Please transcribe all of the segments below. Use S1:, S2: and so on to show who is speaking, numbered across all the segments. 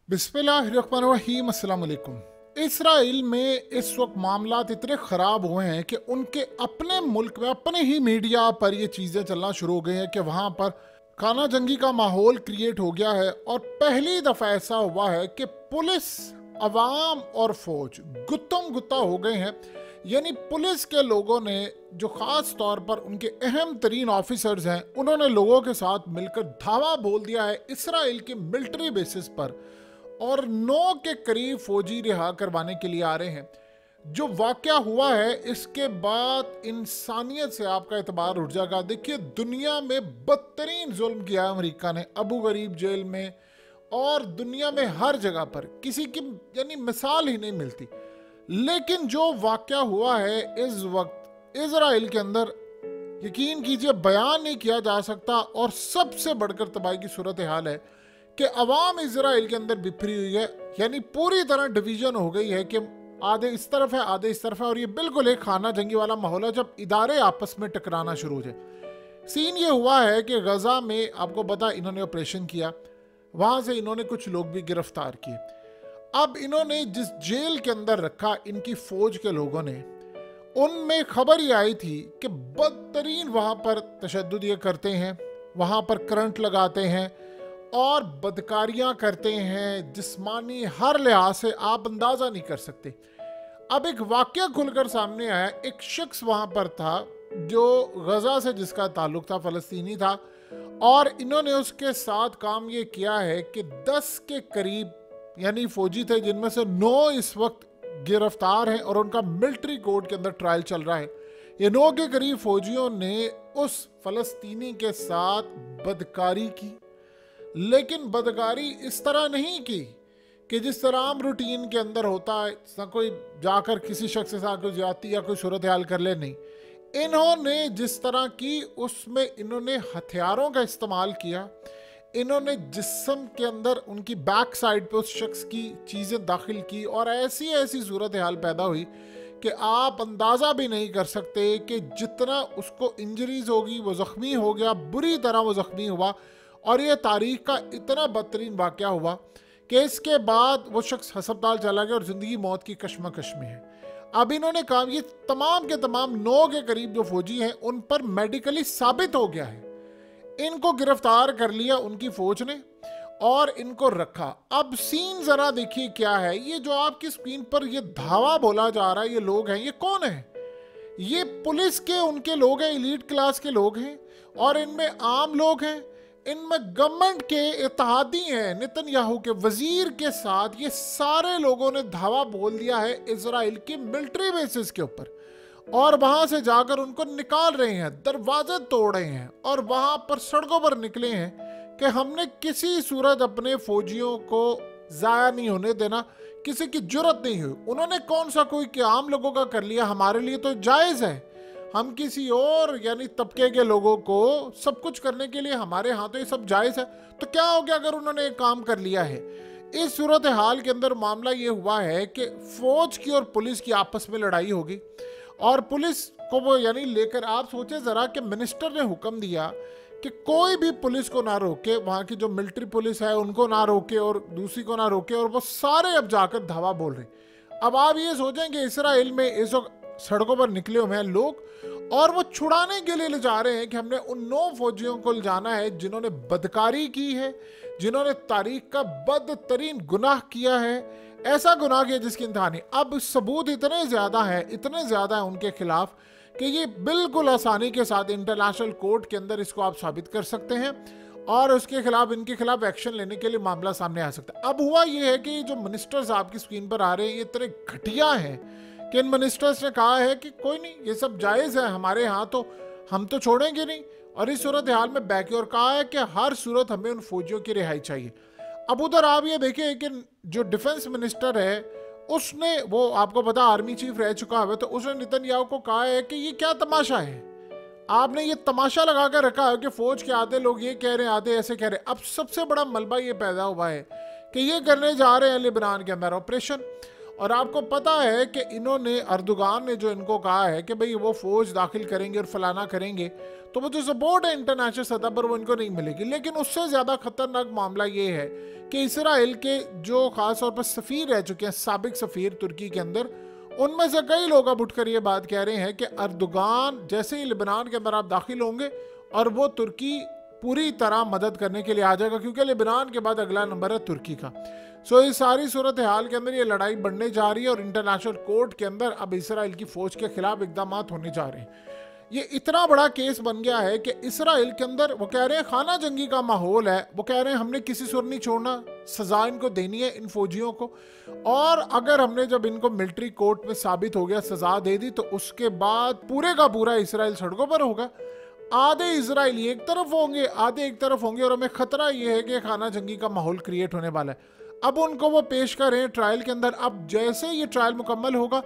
S1: बिस्मिल्लाहिर्रहमानिर्रहीम, अस्सलाम वालेकुम। इसराइल में इस वक्त मामलात इतने ख़राब हुए हैं कि उनके अपने मुल्क में अपने ही मीडिया पर ये चीज़ें चलना शुरू हो गई हैं कि वहाँ पर खाना जंगी का माहौल क्रिएट हो गया है। और पहली दफ़ा ऐसा हुआ है कि पुलिस, अवाम और फौज गुत्तम गुत्ता हो गए हैं। यानी पुलिस के लोगों ने, जो ख़ास तौर पर उनके अहम तरीन ऑफिसर्स हैं, उन्होंने लोगों के साथ मिलकर धावा बोल दिया है इसराइल के मिलिट्री बेसिस पर, और 9 के करीब फौजी रिहा करवाने के लिए आ रहे हैं। जो वाक़या हुआ है इसके बाद इंसानियत से आपका एतबार उठ जाएगा। देखिए, दुनिया में बदतरीन जुल्म किया अमेरिका ने अबू गरीब जेल में, और दुनिया में हर जगह पर किसी की यानी मिसाल ही नहीं मिलती। लेकिन जो वाक़या हुआ है इस वक्त इसराइल के अंदर, यकीन कीजिए बयान नहीं किया जा सकता। और सबसे बढ़कर तबाही की सूरत हाल है कि अवाम इसराइल के अंदर बिखरी हुई है। यानी पूरी तरह डिवीजन हो गई है कि आधे इस तरफ है, आधे इस तरफ है। और ये बिल्कुल एक खाना जंगी वाला माहौल है जब इदारे आपस में टकराना शुरू हो जाए। सीन ये हुआ है कि गजा में, आपको पता, इन्होंने ऑपरेशन किया, वहां से इन्होंने कुछ लोग भी गिरफ्तार किए। अब इन्होंने जिस जेल के अंदर रखा इनकी फौज के लोगों ने, उनमें खबर ये आई थी कि बदतरीन वहां पर तशद्दुद ये करते हैं, वहां पर करंट लगाते हैं और बदकारियां करते हैं, जिस्मानी हर लिहाज से आप अंदाज़ा नहीं कर सकते। अब एक वाक़या खुलकर सामने आया। एक शख्स वहाँ पर था जो गज़ा से जिसका ताल्लुक था, फ़लस्तीनी था, और इन्होंने उसके साथ काम ये किया है कि 10 के करीब यानी फ़ौजी थे, जिनमें से 9 इस वक्त गिरफ्तार हैं और उनका मिलिट्री कोर्ट के अंदर ट्रायल चल रहा है। ये 9 के करीब फ़ौजियों ने उस फ़लस्तीनी के साथ बदकारी की, लेकिन बदकारी इस तरह नहीं की कि जिस तरह आम रूटीन के अंदर होता है, कोई जाकर किसी शख्स के साथ कोई ज्यादती या कोई सूरत हाल कर ले। नहीं, इन्होंने जिस तरह की उसमें इन्होंने हथियारों का इस्तेमाल किया। इन्होंने जिस्म के अंदर उनकी बैक साइड पे उस शख्स की चीज़ें दाखिल की और ऐसी ऐसी सूरत हाल पैदा हुई कि आप अंदाज़ा भी नहीं कर सकते कि जितना उसको इंजरीज होगी, वो ज़ख्मी हो गया, बुरी तरह वो ज़ख्मी हुआ। और ये तारीख का इतना बदतरीन वाक़या हुआ कि इसके बाद वो शख्स हस्पताल चला गया और ज़िंदगी मौत की कश्मकश में है। अब इन्होंने कहा, ये तमाम के तमाम 9 के करीब जो फौजी हैं उन पर मेडिकली साबित हो गया है। इनको गिरफ्तार कर लिया उनकी फौज ने और इनको रखा। अब सीन ज़रा देखिए क्या है। ये जो आपकी स्क्रीन पर ये धावा बोला जा रहा है, ये लोग हैं, ये कौन है? ये पुलिस के उनके लोग हैं, एलीट क्लास के लोग हैं, और इनमें आम लोग हैं, इनमें गवर्नमेंट के इत्तेहादी हैं, नेतन्याहू के वजीर के साथ। ये सारे लोगों ने धावा बोल दिया है इजराइल की मिलिट्री बेसिस के ऊपर, और वहां से जाकर उनको निकाल रहे हैं, दरवाजे तोड़ रहे हैं, और वहां पर सड़कों पर निकले हैं कि हमने किसी सूरत अपने फौजियों को जाया नहीं होने देना। किसी की जुर्रत नहीं हुई। उन्होंने कौन सा कोई कि आम लोगों का कर लिया, हमारे लिए तो जायज़ है। हम किसी और यानी तबके के लोगों को सब कुछ करने के लिए, हमारे यहाँ तो ये सब जायज़ है। तो क्या हो गया अगर उन्होंने एक काम कर लिया है? इस सूरत हाल के अंदर मामला ये हुआ है कि फौज की और पुलिस की आपस में लड़ाई होगी, और पुलिस को वो यानी लेकर, आप सोचे ज़रा कि मिनिस्टर ने हुक्म दिया कि कोई भी पुलिस को ना रोके, वहाँ की जो मिलिट्री पुलिस है उनको ना रोके और दूसरी को ना रोके, और वो सारे अब जाकर धावा बोल रहे। अब आप ये सोचेंगे इसराइल में इस वक्त सड़कों पर निकले हुए हैं लोग, और वो छुड़ाने के लिए ले जा रहे हैं कि हमने उन 9 फौजियों को ले जाना है जिन्होंने बदकारी की है, जिन्होंने तारीख का बदतरीन गुनाह किया है, ऐसा गुनाह किया जिसकी इंतहा नहीं। अब सबूत इतने ज़्यादा है, इतने ज़्यादा है उनके खिलाफ कि ये बिल्कुल आसानी के साथ इंटरनेशनल कोर्ट के अंदर इसको आप साबित कर सकते हैं, और उसके खिलाफ, इनके खिलाफ एक्शन लेने के लिए मामला सामने आ सकता है। अब हुआ ये है कि जो मिनिस्टर्स आपकी स्क्रीन पर आ रहे हैं, ये इतने घटिया हैं कि इन मिनिस्टर्स ने कहा है कि कोई नहीं, ये सब जायज़ है हमारे यहाँ, तो हम तो छोड़ेंगे नहीं। और इस सूरत हाल में बैकी और कहा है कि हर सूरत हमें उन फौजियों की रिहाई चाहिए। अब उधर आप ये देखिए कि जो डिफेंस मिनिस्टर है, उसने, वो आपको पता आर्मी चीफ रह चुका है, तो उसने नेतन्याहू को कहा है कि ये क्या तमाशा है, आपने ये तमाशा लगा कर रखा है कि फौज के आधे लोग ये कह रहे हैं, आधे ऐसे कह रहे हैं। अब सबसे बड़ा मलबा ये पैदा हुआ है कि ये करने जा रहे हैं लेबनान के अंदर ऑपरेशन, और आपको पता है कि इन्होंने, अर्दोगान ने जो इनको कहा है कि भाई वो फौज दाखिल करेंगे और फलाना करेंगे, तो वो जो सपोर्ट है इंटरनेशनल सतह पर वो इनको नहीं मिलेगी। लेकिन उससे ज़्यादा खतरनाक मामला ये है कि इसराइल के जो खास तौर पर सफ़ीर रह चुके हैं, साबिक सफ़ीर तुर्की के अंदर, उनमें से कई लोग अब उठकर ये बात कह रहे हैं कि अर्दोगान जैसे ही लेबनान के अंदर आप दाखिल होंगे और वो तुर्की पूरी तरह मदद करने के लिए आ जाएगा, क्योंकि लेबनान के बाद अगला नंबर है तुर्की का। सो इस सारी सूरत हाल के अंदर ये लड़ाई बढ़ने जा रही है और इंटरनेशनल कोर्ट के अंदर अब इसराइल की फौज के खिलाफ इकदाम होने जा रहे हैं। ये इतना बड़ा केस बन गया है कि इसराइल के अंदर वो कह रहे हैं खाना जंगी का माहौल है। वो कह रहे हैं हमने किसी सुर नहीं छोड़ना, सजा इनको देनी है इन फौजियों को, और अगर हमने जब इनको मिलिट्री कोर्ट में साबित हो गया, सजा दे दी, तो उसके बाद पूरे का पूरा इसराइल सड़कों पर होगा। आधे इजरायली एक तरफ होंगे, आधे एक तरफ होंगे, और हमें खतरा ये है कि खाना जंगी का माहौल क्रिएट होने वाला है। अब उनको वो पेश कर रहे हैं ट्रायल के अंदर। अब जैसे ये ट्रायल मुकम्मल होगा,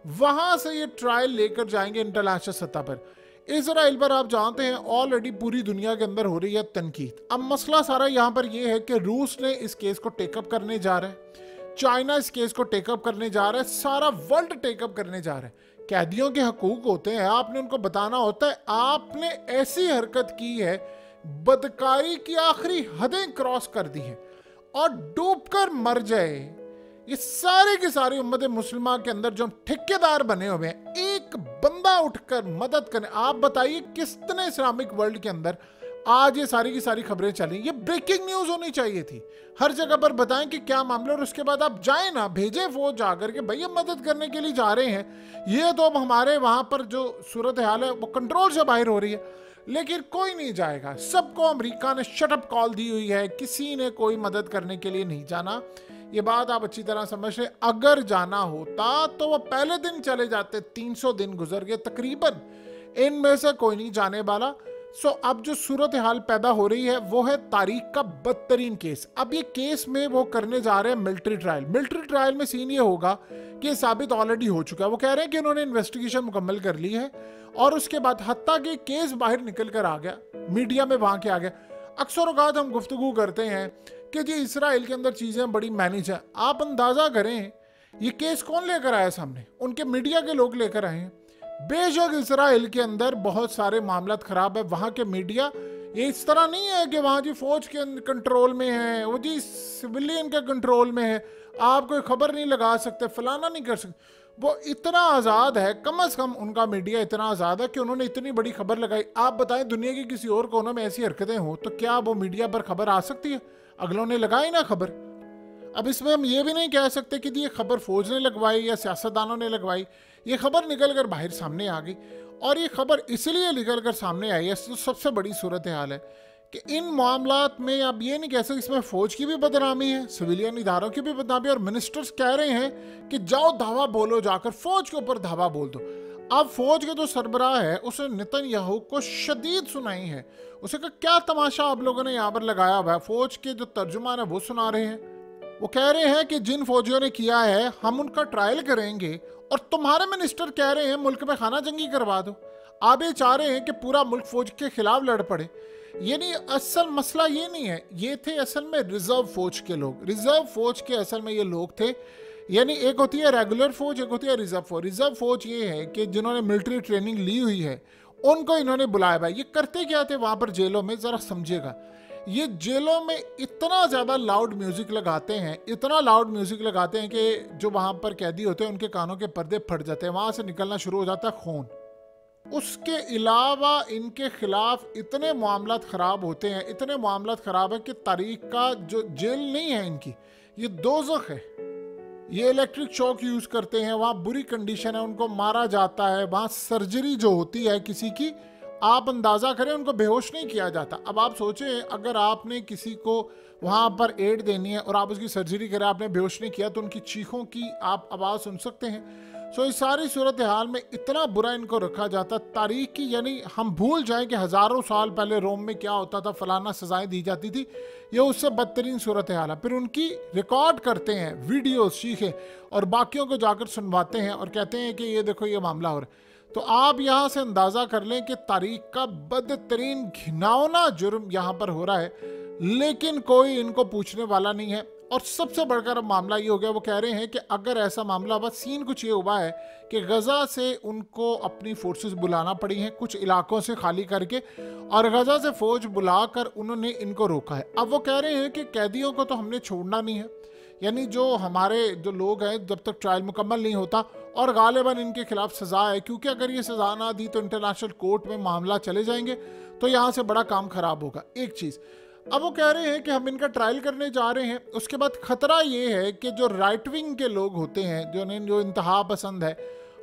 S1: वहां से ये ट्रायल लेकर जाएंगे इंटरनेशनल सतह पर। इसराइल पर आप जानते हैं ऑलरेडी पूरी दुनिया के अंदर हो रही है तनकीद। अब मसला सारा यहाँ पर यह है कि रूस ने इस केस को टेकअप करने जा रहा है, चाइना इस केस को टेकअप करने जा रहा है, सारा वर्ल्ड टेकअप करने जा रहा है। कैदियों के हकूक होते हैं, आपने उनको बताना होता है आपने ऐसी हरकत की है, बदकारी की आखिरी हदें क्रॉस कर दी हैं, और डूबकर मर जाए। ये सारे की सारी उम्मत मुस्लिमा के अंदर जो ठेकेदार बने हुए हैं, एक बंदा उठकर मदद करने। आप बताइए कितने इस्लामिक वर्ल्ड के अंदर आज ये सारी की सारी खबरें चली। ये ब्रेकिंग न्यूज होनी चाहिए थी, हर जगह पर बताएं कि क्या मामला, और उसके बाद आप जाए ना, भेजें फौज जाकर के भाई हम मदद करने के लिए जा रहे हैं। ये तो अब हमारे वहां पर जो सूरत हाल है वो कंट्रोल से बाहर हो रही है, लेकिन कोई नहीं जाएगा। सबको अमेरिका ने शटअप कॉल दी हुई है, किसी ने कोई मदद करने के लिए नहीं जाना। ये बात आप अच्छी तरह समझ रहे। अगर जाना होता तो वो पहले दिन चले जाते, 300 दिन गुजर गए तकरीबन, इनमें से कोई नहीं जाने वाला। सो अब जो सूरत हाल पैदा हो रही है वो है तारीख का बदतरीन केस। अब ये केस में वो करने जा रहे हैं मिलिट्री ट्रायल। मिलिट्री ट्रायल में सीन ये होगा कि ये साबित ऑलरेडी हो चुका है। वो कह रहे हैं कि उन्होंने इन्वेस्टिगेशन मुकम्मल कर ली है, और उसके बाद हत्ता कि केस बाहर निकल कर आ गया, मीडिया में वहां के आ गया। अक्सर औकात हम गुफ्तगू करते हैं कि जी इसराइल के अंदर चीजें बड़ी मैनेज है। आप अंदाजा करें ये केस कौन लेकर आया सामने, उनके मीडिया के लोग लेकर आए हैं। बेशक इसराइल के अंदर बहुत सारे मामला खराब है, वहां के मीडिया ये इस तरह नहीं है कि वहां जी फौज के कंट्रोल में है, वो जी सिविलियन के कंट्रोल में है, आप कोई खबर नहीं लगा सकते, फलाना नहीं कर सकते। वो इतना आज़ाद है, कम से कम उनका मीडिया इतना आज़ाद है कि उन्होंने इतनी बड़ी खबर लगाई। आप बताएं दुनिया की किसी और कोने में ऐसी हरकतें हो तो क्या वो मीडिया पर खबर आ सकती है? अगलों ने लगाई ना खबर। अब इसमें हम ये भी नहीं कह सकते कि ये खबर फौज ने लगवाई या सियासतदानों ने लगवाई। ये खबर निकल कर बाहर सामने आ गई, और ये खबर इसलिए निकल कर सामने आई है, तो सबसे बड़ी सूरत हाल है कि इन मामलात में आप ये नहीं कह सकते इसमें फौज की भी बदनामी है, सिविलियन इदारों की भी बदनामी, और मिनिस्टर्स कह रहे हैं कि जाओ धावा बोलो, जाकर फौज के ऊपर धावा बोल दो। अब फौज के जो सरबराह है उसने नेतन्याहू को शदीद सुनाई है। उसे कहा क्या तमाशा आप लोगों ने यहाँ पर लगाया हुआ है। फौज के जो तर्जुमान है वो सुना रहे हैं, वो कह रहे हैं कि जिन फौजियों ने किया है हम उनका ट्रायल करेंगे, और तुम्हारे मिनिस्टर कह रहे हैं मुल्क में खाना जंगी करवा दो। आप ये चाह रहे हैं कि पूरा मुल्क फौज के खिलाफ लड़ पड़े। ये नहीं, असल मसला ये नहीं है। ये थे असल में रिजर्व फौज के लोग। रिजर्व फौज के असल में ये लोग थे, यानी एक होती है रेगुलर फौज, एक होती है रिजर्व फौज। रिजर्व फौज ये है कि जिन्होंने मिलिट्री ट्रेनिंग ली हुई है उनको इन्होंने बुलाया भाई। ये करते क्या थे वहां पर जेलों में, जरा समझिएगा। ये जेलों में इतना ज़्यादा लाउड म्यूज़िक लगाते हैं, इतना लाउड म्यूज़िक लगाते हैं कि जो वहाँ पर कैदी होते हैं उनके कानों के पर्दे फट जाते हैं, वहाँ से निकलना शुरू हो जाता है खून। उसके अलावा इनके खिलाफ इतने मामलात ख़राब होते हैं, इतने मामलात ख़राब है कि तारीख का जो जेल नहीं है इनकी, ये दोज़ख है। ये इलेक्ट्रिक शॉक यूज़ करते हैं, वहाँ बुरी कंडीशन है, उनको मारा जाता है, वहाँ सर्जरी जो होती है किसी की, आप अंदाज़ा करें उनको बेहोश नहीं किया जाता। अब आप सोचें अगर आपने किसी को वहाँ पर एड देनी है और आप उसकी सर्जरी करें, आपने बेहोश नहीं किया, तो उनकी चीखों की आप आवाज़ सुन सकते हैं। सो इस सारी सूरत हाल में इतना बुरा इनको रखा जाता तारीख की, यानी हम भूल जाएं कि हज़ारों साल पहले रोम में क्या होता था, फलाना सजाएं दी जाती थी, ये उससे बदतरीन सूरत हाल है। फिर उनकी रिकॉर्ड करते हैं वीडियो शीखे और बाकियों को जाकर सुनवाते हैं और कहते हैं कि ये देखो ये मामला हो रहा है। तो आप यहाँ से अंदाज़ा कर लें कि तारीख का बदतरीन घिनौना जुर्म यहाँ पर हो रहा है, लेकिन कोई इनको पूछने वाला नहीं है। और सबसे बढ़कर अब मामला ये हो गया, वो कह रहे हैं कि अगर ऐसा मामला, बस सीन कुछ ये हुआ है कि गजा से उनको अपनी फोर्सेस बुलाना पड़ी हैं कुछ इलाकों से खाली करके, और गजा से फौज बुलाकर उन्होंने इनको रोका है। अब वो कह रहे हैं कि कैदियों को तो हमने छोड़ना नहीं है, यानी जो हमारे जो लोग हैं जब तक ट्रायल मुकम्मल नहीं होता, और गालिबन इनके खिलाफ सजा है, क्योंकि अगर ये सजा ना दी तो इंटरनेशनल कोर्ट में मामला चले जाएंगे, तो यहाँ से बड़ा काम खराब होगा। एक चीज़ अब वो कह रहे हैं कि हम इनका ट्रायल करने जा रहे हैं। उसके बाद खतरा ये है कि जो राइट विंग के लोग होते हैं, जो इंतहा पसंद है,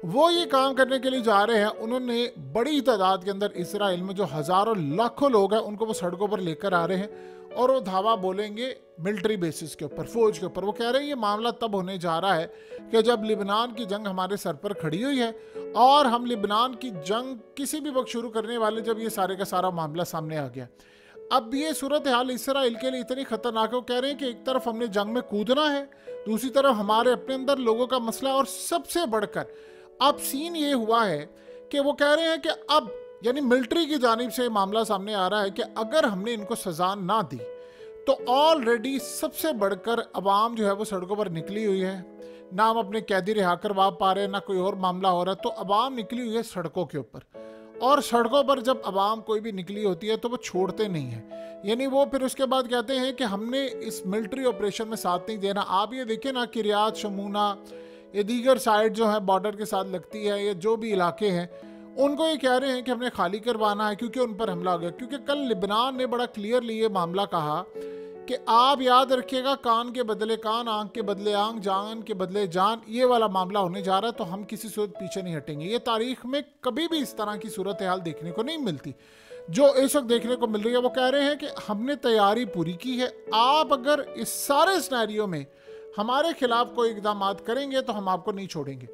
S1: वो ये काम करने के लिए जा रहे हैं। उन्होंने बड़ी तादाद के अंदर इसराइल में जो हज़ारों लाखों लोग हैं उनको वो सड़कों पर लेकर आ रहे हैं, और वो धावा बोलेंगे मिलिट्री बेसिस के ऊपर, फौज के ऊपर। वो कह रहे हैं ये मामला तब होने जा रहा है कि जब लिबनान की जंग हमारे सर पर खड़ी हुई है, और हम लिबनान की जंग किसी भी वक्त शुरू करने वाले, जब ये सारे का सारा मामला सामने आ गया। अब ये सूरत हाल इसराइल के लिए इतनी खतरनाक है, वो कह रहे हैं कि एक तरफ हमने जंग में कूदना है, दूसरी तरफ हमारे अपने अंदर लोगों का मसला, और सबसे बढ़कर अब सीन ये हुआ है कि वो कह रहे हैं कि अब यानी मिलिट्री की जानिब से मामला सामने आ रहा है कि अगर हमने इनको सजा ना दी तो ऑलरेडी सबसे बढ़कर अवाम जो है वो सड़कों पर निकली हुई है, ना हम अपने कैदी रिहा करवा पा रहे हैं, ना कोई और मामला हो रहा है, तो अवाम निकली हुई है सड़कों के ऊपर। और सड़कों पर जब अवाम कोई भी निकली होती है तो वो छोड़ते नहीं है, यानी वो फिर उसके बाद कहते हैं कि हमने इस मिलिट्री ऑपरेशन में साथ नहीं देना। आप ये देखें ना कि रियाद, शमूना, ये दीगर साइड जो है बॉर्डर के साथ लगती है, ये जो भी इलाके हैं, उनको ये कह रहे हैं कि हमने खाली करवाना है क्योंकि उन पर हमला हो गया। क्योंकि कल लिबनान ने बड़ा क्लियरली ये मामला कहा कि आप याद रखिएगा, कान के बदले कान, आंख के बदले आंख, जान के बदले जान, ये वाला मामला होने जा रहा है, तो हम किसी सूरत पीछे नहीं हटेंगे। ये तारीख में कभी भी इस तरह की सूरत हाल देखने को नहीं मिलती जो इस वक्त देखने को मिल रही है। वो कह रहे हैं कि हमने तैयारी पूरी की है, आप अगर इस सारे सिनेरियो में हमारे खिलाफ कोई इकदाम करेंगे तो हम आपको नहीं छोड़ेंगे।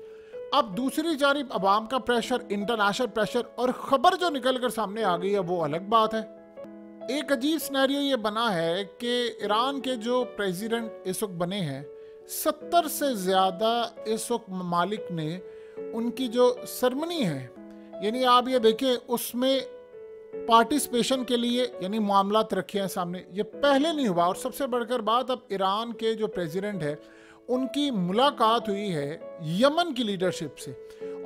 S1: अब दूसरी जानिब अवाम का प्रेशर, इंटरनेशनल प्रेशर, और खबर जो निकल कर सामने आ गई है वो अलग बात है। एक अजीब सिनेरियो ये बना है कि ईरान के जो प्रेसिडेंट इस वक्त बने हैं, 70 से ज़्यादा इस वक्त ममालिक ने उनकी जो सरमनी है, यानी आप ये देखें उसमें पार्टिसिपेशन के लिए यानी मामलात रखे हैं सामने। ये पहले नहीं हुआ। और सबसे बढ़कर बात, अब ईरान के जो प्रेसिडेंट है उनकी मुलाकात हुई है यमन की लीडरशिप से,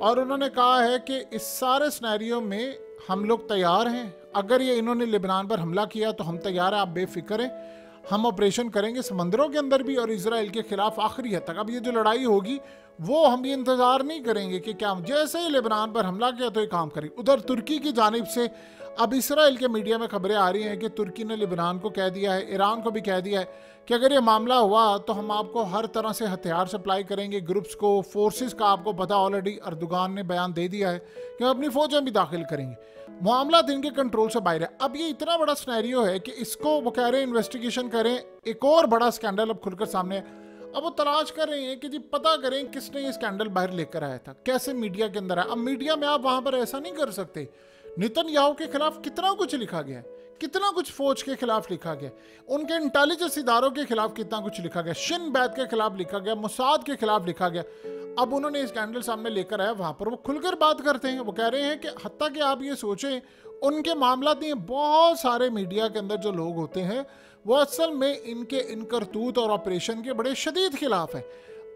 S1: और उन्होंने कहा है कि इस सारे सिनेरियो में हम लोग तैयार हैं। अगर ये इन्होंने लिबनान पर हमला किया तो हम तैयार हैं, आप बेफिक्र हैं, हम ऑपरेशन करेंगे समंदरों के अंदर भी और इजराइल के खिलाफ आखिरी हद तक। अब ये जो लड़ाई होगी वो हम ये इंतज़ार नहीं करेंगे कि क्या जैसे ही लिबनान पर हमला किया तो ये काम करें। उधर तुर्की की जानिब से अब इसराइल के मीडिया में खबरें आ रही हैं कि तुर्की ने लिबनान को कह दिया है, ईरान को भी कह दिया है कि अगर ये मामला हुआ तो हम आपको हर तरह से हथियार सप्लाई करेंगे, ग्रुप्स को, फोर्सेस का। आपको पता ऑलरेडी अर्दोगान ने बयान दे दिया है कि अपनी फौजें भी दाखिल करेंगे। मामला इनके कंट्रोल से बाहर है। अब ये इतना बड़ा सिनेरियो है कि इसको वो कह रहे हैं इन्वेस्टिगेशन करें। एक और बड़ा स्कैंडल अब खुलकर सामने है। अब वो तलाश कर रहे हैं कि जी पता करें किसने ये स्कैंडल बाहर लेकर आया था, कैसे मीडिया के अंदर आया। अब मीडिया में आप वहां पर ऐसा नहीं कर सकते। नेतन्याहू के खिलाफ कितना कुछ लिखा गया, कितना कुछ फौज के खिलाफ लिखा गया, उनके इंटेलिजेंस इदारों के खिलाफ कितना कुछ लिखा गया, शिन बैत के खिलाफ लिखा गया, मोसाद के खिलाफ लिखा गया। अब उन्होंने स्कैंडल सामने लेकर आया, वहां पर वो खुलकर बात करते हैं। वो कह रहे हैं कि हत्ता कि आप ये सोचें उनके मामला नहीं, बहुत सारे मीडिया के अंदर जो लोग होते हैं वो असल में इनके इन करतूत और ऑपरेशन के बड़े शदीद खिलाफ है।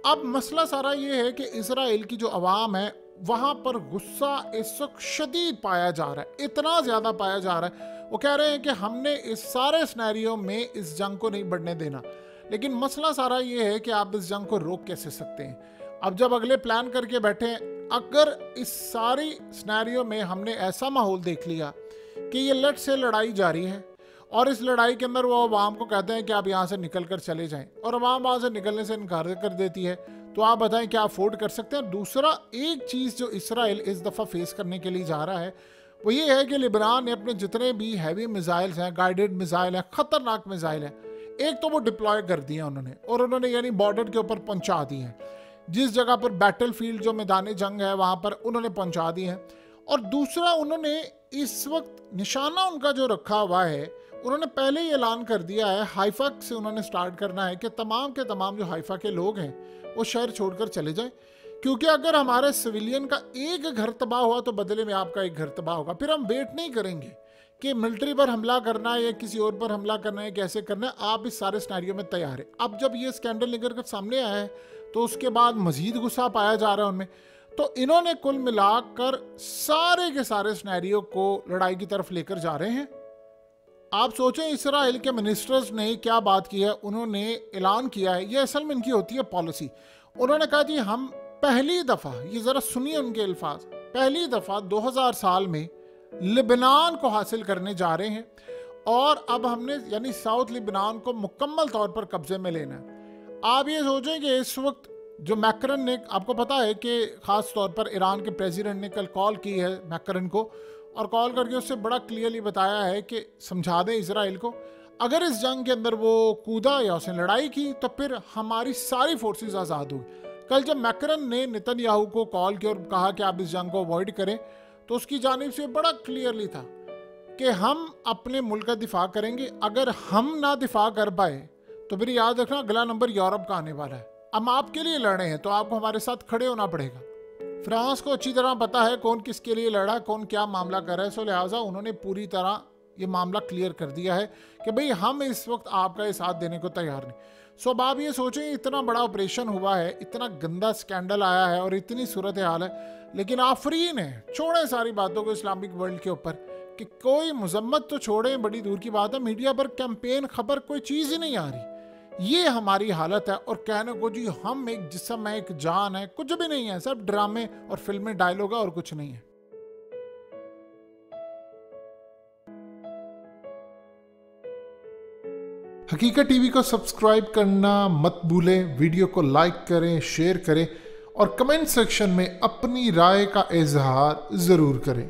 S1: अब मसला सारा ये है कि इसराइल की जो अवाम है वहां पर गुस्सा इस वक्त शदीद पाया जा रहा है, इतना ज्यादा पाया जा रहा है। वो कह रहे हैं कि हमने इस सारे सिनेरियो में इस जंग को नहीं बढ़ने देना, लेकिन मसला सारा ये है कि आप इस जंग को रोक कैसे सकते हैं। अब जब अगले प्लान करके बैठे हैं, अगर इस सारी सिनेरियो में हमने ऐसा माहौल देख लिया कि ये लट से लड़ाई जारी है और इस लड़ाई के अंदर वो अवाम को कहते हैं कि आप यहाँ से निकल कर चले जाएं, और अवाम वहाँ से निकलने से इनकार कर देती है, तो आप बताएं क्या अफोर्ड कर सकते हैं। दूसरा एक चीज़ जो इसराइल इस दफ़ा फेस करने के लिए जा रहा है वो ये है कि लिबनान ने अपने जितने भी हैवी मिसाइल्स हैं, गाइडेड मिसाइल हैं, ख़तरनाक मिसाइल हैं, एक तो वो डिप्लॉय कर दिए उन्होंने, और उन्होंने यानी बॉर्डर के ऊपर पहुँचा दिए हैं। जिस जगह पर बैटल फील्ड जो मैदान जंग है वहाँ पर उन्होंने पहुँचा दिए हैं। और दूसरा उन्होंने इस वक्त निशाना उनका जो रखा हुआ है, उन्होंने पहले ही ऐलान कर दिया है, हाइफा से उन्होंने स्टार्ट करना है कि तमाम के तमाम जो हाइफा के लोग हैं वो शहर छोड़कर चले जाएं, क्योंकि अगर हमारे सिविलियन का एक घर तबाह हुआ तो बदले में आपका एक घर तबाह होगा। फिर हम वेट नहीं करेंगे कि मिलिट्री पर हमला करना है या किसी और पर हमला करना है, कैसे करना है, आप इस सारे सिनेरियो में तैयार है। अब जब ये स्कैंडल निकल कर सामने आया है तो उसके बाद मजीद गुस्सा पाया जा रहा है उनमें। तो इन्होंने कुल मिलाकर सारे के सारे सिनेरियो को लड़ाई की तरफ लेकर जा रहे हैं। आप सोचें इसराइल के मिनिस्टर्स ने क्या बात की है। उन्होंने ऐलान किया है, ये असल में इनकी होती है पॉलिसी। उन्होंने कहा जी हम पहली दफ़ा, ये ज़रा सुनिए उनके अल्फाज, पहली दफ़ा 2000 साल में लिबनान को हासिल करने जा रहे हैं और अब हमने यानी साउथ लिबनान को मुकम्मल तौर पर कब्जे में लेना है। आप ये सोचें कि इस वक्त जो मैक्रन ने, आपको पता है कि ख़ास तौर पर ईरान के प्रेसिडेंट ने कल कॉल की है मैक्रन को और कॉल करके उससे बड़ा क्लियरली बताया है कि समझा दें इसराइल को, अगर इस जंग के अंदर वो कूदा या उसने लड़ाई की तो फिर हमारी सारी फोर्सेस आज़ाद होगी। कल जब मैक्रन ने नेतन्याहू को कॉल किया और कहा कि आप इस जंग को अवॉइड करें तो उसकी जानिब से बड़ा क्लियरली था कि हम अपने मुल्क का दिफा करेंगे। अगर हम ना दिफा कर पाए तो फिर याद रखना अगला नंबर यूरोप का आने वाला है। हम आपके लिए लड़े हैं तो आपको हमारे साथ खड़े होना पड़ेगा। फ्रांस को अच्छी तरह पता है कौन किसके लिए लड़ा, कौन क्या मामला कर रहा है, सो लिहाजा उन्होंने पूरी तरह ये मामला क्लियर कर दिया है कि भाई हम इस वक्त आपका ये साथ देने को तैयार नहीं। सो अब आप ये सोचें इतना बड़ा ऑपरेशन हुआ है, इतना गंदा स्कैंडल आया है और इतनी सूरत हाल है, लेकिन आफरीन है, छोड़ें सारी बातों को इस्लामिक वर्ल्ड के ऊपर कि कोई मजम्मत तो छोड़ें, बड़ी दूर की बात है, मीडिया पर कैंपेन खबर कोई चीज़ ही नहीं आ रही। ये हमारी हालत है और कहने को जी हम एक जिस्म है, एक जान है, कुछ भी नहीं है, सब ड्रामे और फिल्में डायलॉग है और कुछ नहीं है। हकीकत टीवी को सब्सक्राइब करना मत भूलें, वीडियो को लाइक करें, शेयर करें और कमेंट सेक्शन में अपनी राय का इजहार ज़रूर करें।